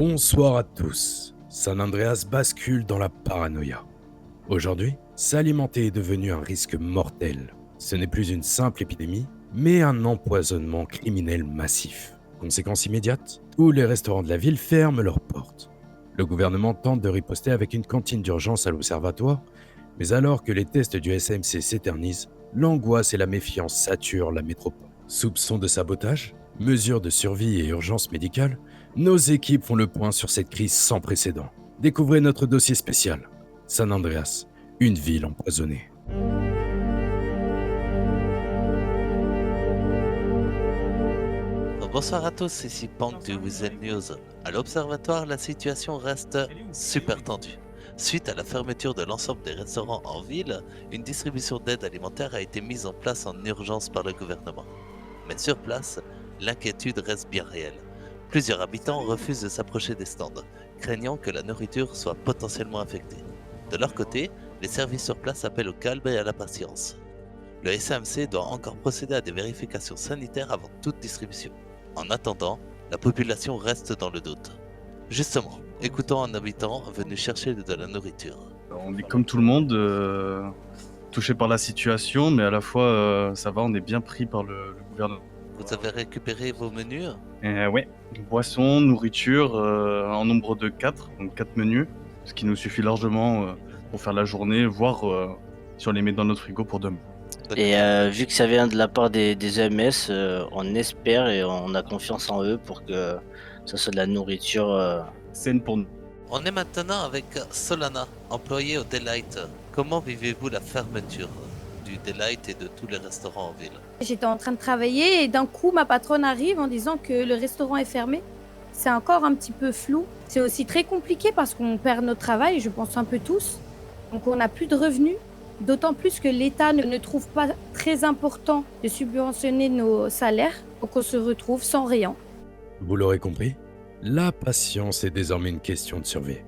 Bonsoir à tous. San Andreas bascule dans la paranoïa. Aujourd'hui, s'alimenter est devenu un risque mortel. Ce n'est plus une simple épidémie, mais un empoisonnement criminel massif. Conséquence immédiate, tous les restaurants de la ville ferment leurs portes. Le gouvernement tente de riposter avec une cantine d'urgence à l'observatoire, mais alors que les tests du SAMC s'éternisent, l'angoisse et la méfiance saturent la métropole. Soupçons de sabotage, mesures de survie et urgence médicale, nos équipes font le point sur cette crise sans précédent. Découvrez notre dossier spécial. San Andreas, une ville empoisonnée. Bonsoir à tous, ici Pank du Weasel News. À l'Observatoire, la situation reste super tendue. Suite à la fermeture de l'ensemble des restaurants en ville, une distribution d'aide alimentaire a été mise en place en urgence par le gouvernement. Mais sur place, l'inquiétude reste bien réelle. Plusieurs habitants refusent de s'approcher des stands, craignant que la nourriture soit potentiellement infectée. De leur côté, les services sur place appellent au calme et à la patience. Le SAMC doit encore procéder à des vérifications sanitaires avant toute distribution. En attendant, la population reste dans le doute. Justement, écoutons un habitant venu chercher de la nourriture. On est comme tout le monde, touché par la situation, mais à la fois, ça va, on est bien pris par le gouvernement. Vous avez récupéré vos menus? Ouais, boissons, nourriture, en nombre de 4, donc 4 menus, ce qui nous suffit largement pour faire la journée, voire si on les met dans notre frigo pour demain. Et vu que ça vient de la part des OMS, on espère et on a confiance en eux pour que ça soit de la nourriture Saine pour nous. On est maintenant avec Solana, employée au Delight. Comment vivez-vous la fermeture du Delight et de tous les restaurants en ville? J'étais en train de travailler et d'un coup, ma patronne arrive en disant que le restaurant est fermé. C'est encore un petit peu flou. C'est aussi très compliqué parce qu'on perd notre travail, je pense un peu tous. Donc on n'a plus de revenus. D'autant plus que l'État ne trouve pas très important de subventionner nos salaires. Donc on se retrouve sans rien. Vous l'aurez compris, la patience est désormais une question de survie.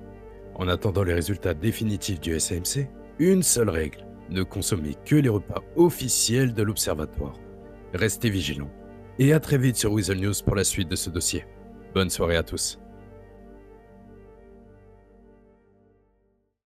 En attendant les résultats définitifs du SAMC, une seule règle, ne consommez que les repas officiels de l'Observatoire. Restez vigilants. Et à très vite sur Weasel News pour la suite de ce dossier. Bonne soirée à tous.